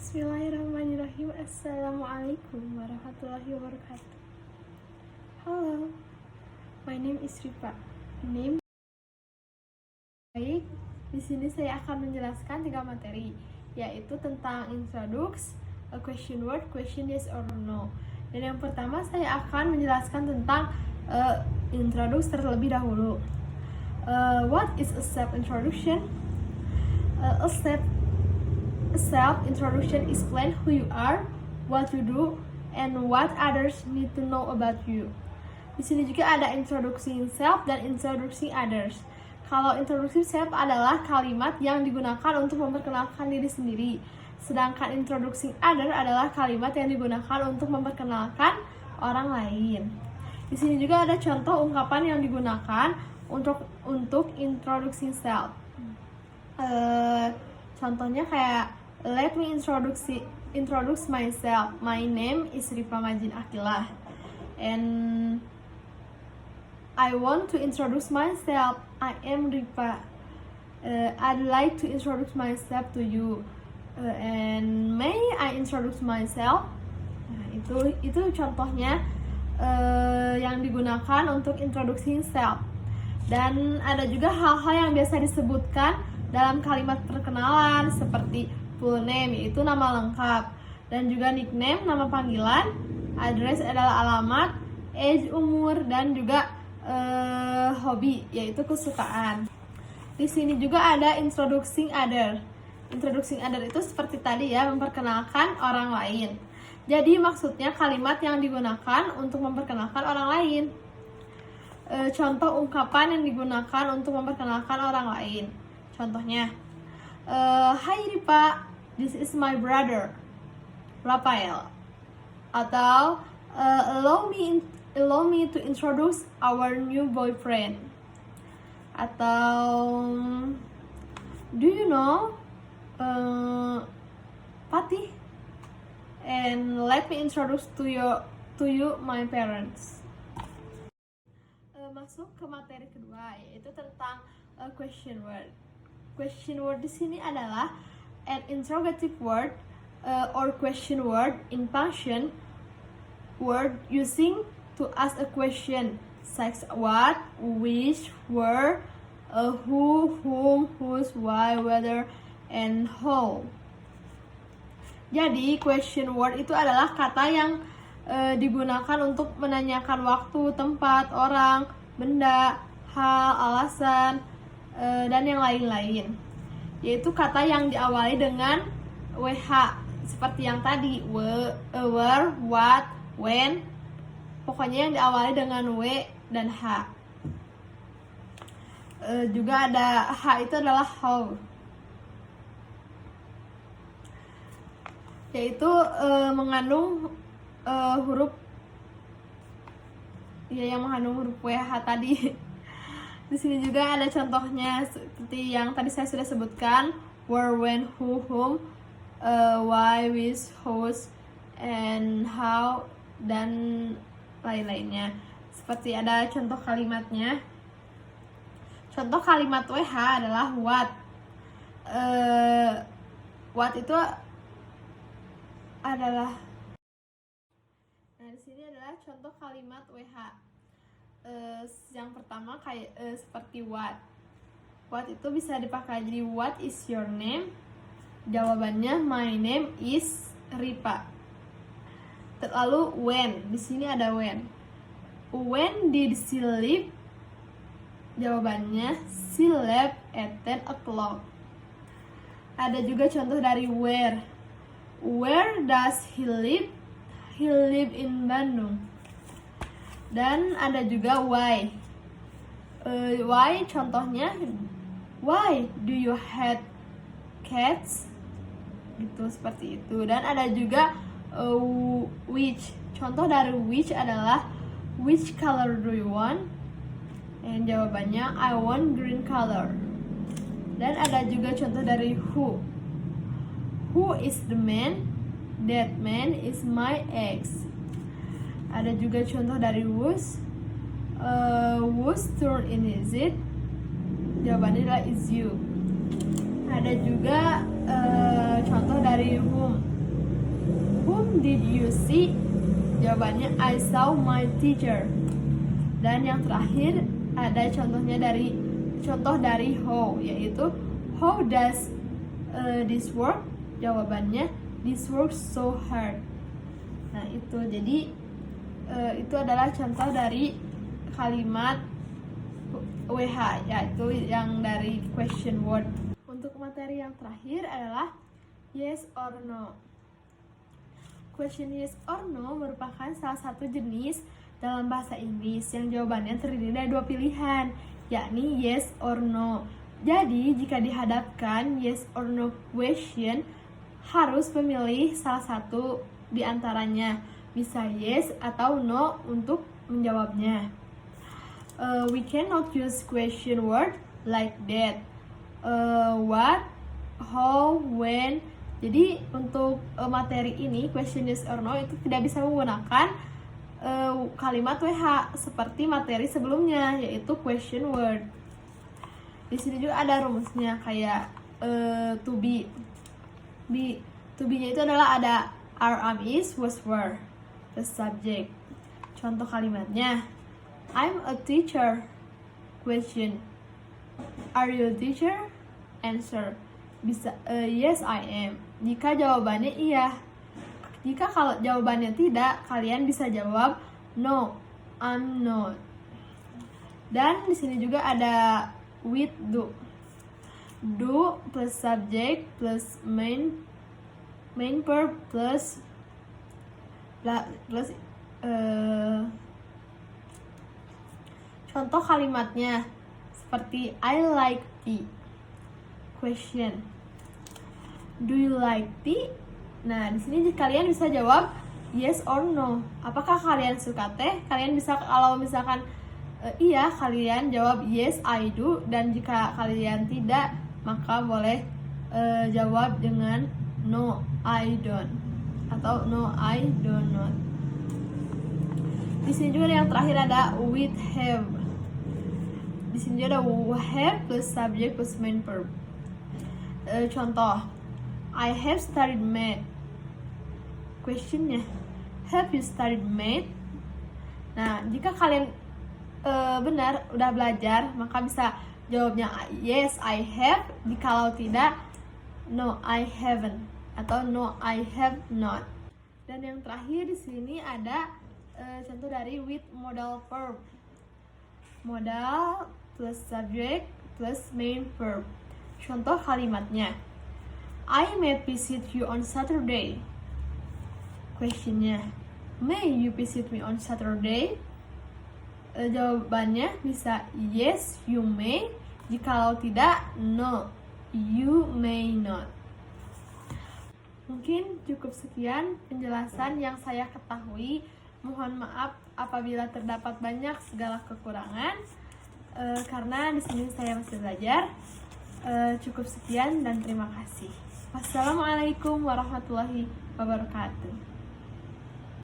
Bismillahirrahmanirrahim. Assalamualaikum warahmatullahi wabarakatuh. Halo, my name is Ripa. Baik, di sini saya akan menjelaskan 3 materi, yaitu tentang introduce, a question word, question yes or no. Dan yang pertama saya akan menjelaskan tentang introduce terlebih dahulu. What is a self-introduction? A self-introduction explain who you are, what you do, and what others need to know about you. Di sini juga ada introducing self dan introducing others. Kalau introducing self adalah kalimat yang digunakan untuk memperkenalkan diri sendiri, sedangkan introducing other adalah kalimat yang digunakan untuk memperkenalkan orang lain. Di sini juga ada contoh ungkapan yang digunakan untuk introducing self. Contohnya kayak let me introduce myself. My name is Rifa Majin Akilah, and I want to introduce myself. I am Rifa. I'd like to introduce myself to you. And may I introduce myself? Nah, itu contohnya yang digunakan untuk introducing self. Dan ada juga hal-hal yang biasa disebutkan dalam kalimat perkenalan seperti full name, yaitu nama lengkap, dan juga nickname, nama panggilan, address adalah alamat, age umur, dan juga hobi, yaitu kesukaan. Di sini juga ada introducing other. Introducing other itu seperti tadi ya, memperkenalkan orang lain. Jadi maksudnya kalimat yang digunakan untuk memperkenalkan orang lain. Contoh ungkapan yang digunakan untuk memperkenalkan orang lain. Contohnya, Hi Ripa, this is my brother, Rafael. Atau allow me to introduce our new boyfriend. Atau do you know Patih? And let me introduce to you my parents. Masuk ke materi kedua, yaitu tentang question word. Question word di sini adalah an interrogative word or question word in function word using to ask a question, such what, which, where, who, whom, whose, why, whether, and how. Jadi question word itu adalah kata yang digunakan untuk menanyakan waktu, tempat, orang, benda, hal, alasan, dan yang lain-lain. Yaitu kata yang diawali dengan WH, seperti yang tadi, where, what, when. Pokoknya yang diawali dengan W dan H. Juga ada H, itu adalah how, yaitu mengandung huruf ya, yang mengandung huruf WH tadi. Di sini juga ada contohnya seperti yang tadi saya sudah sebutkan, where, when, who, whom, why, which, whose, and how, dan lain-lainnya. Seperti ada contoh kalimatnya. Contoh kalimat WH adalah what. What itu adalah, nah di sini adalah contoh kalimat WH. Yang pertama kayak seperti what. What itu bisa dipakai jadi what is your name? Jawabannya my name is Ripa. Lalu when, di sini ada when. When did she leave? Jawabannya she left at 10 o'clock. Ada juga contoh dari where. Where does he live? He live in Bandung. Dan ada juga why. Why contohnya, why do you hate cats? Gitu, seperti itu. Dan ada juga which. Contoh dari which adalah which color do you want? Dan jawabannya I want green color. Dan ada juga contoh dari who. Who is the man? That man is my ex. Ada juga contoh dari whose. Whose turn is it? Jawabannya adalah is you. Ada juga contoh dari whom. Whom did you see? Jawabannya I saw my teacher. Dan yang terakhir ada contoh dari how, yaitu how does this work? Jawabannya this works so hard. Nah itu, jadi itu adalah contoh dari kalimat WH, yaitu yang dari question word. Untuk materi yang terakhir adalah yes or no. Question yes or no merupakan salah satu jenis dalam bahasa Inggris yang jawabannya terdiri dari dua pilihan, yakni yes or no. Jadi, jika dihadapkan yes or no question, harus memilih salah satu di antaranya, bisa yes atau no untuk menjawabnya. We cannot use question word like that. What, how, when. Jadi untuk materi ini question yes or no itu tidak bisa menggunakan kalimat WH seperti materi sebelumnya, yaitu question word. Di sini juga ada rumusnya kayak to be. To be-nya itu adalah ada are, am, is, was, were, the subject. Contoh kalimatnya, I'm a teacher. Question, are you a teacher? Answer, bisa yes I am. Jika jawabannya iya. Jika kalau jawabannya tidak, kalian bisa jawab no, I'm not. Dan di sini juga ada with do. Do plus subject plus main verb plus contoh kalimatnya seperti I like tea. Question, do you like tea? Nah, di sini kalian bisa jawab yes or no. Apakah kalian suka teh? Kalian bisa, kalau misalkan iya, kalian jawab yes I do, dan jika kalian tidak, maka boleh jawab dengan no I don't atau no I do not. Di sini juga yang terakhir ada with have. Di sini juga ada have plus subject plus main verb. Contoh, I have studied math. Questionnya, have you studied math? Nah, jika kalian benar udah belajar, maka bisa jawabnya yes I have. Jikalau tidak, no I haven't atau no I have not. Dan yang terakhir di sini ada contoh dari with modal verb. Modal plus subject plus main verb. Contoh kalimatnya, I may visit you on Saturday. Questionnya, may you visit me on Saturday? Jawabannya bisa yes you may. Jikalau tidak, no you may not. Mungkin cukup sekian penjelasan yang saya ketahui. Mohon maaf apabila terdapat banyak segala kekurangan, karena di sini saya masih belajar. Cukup sekian dan terima kasih. Wassalamualaikum warahmatullahi wabarakatuh.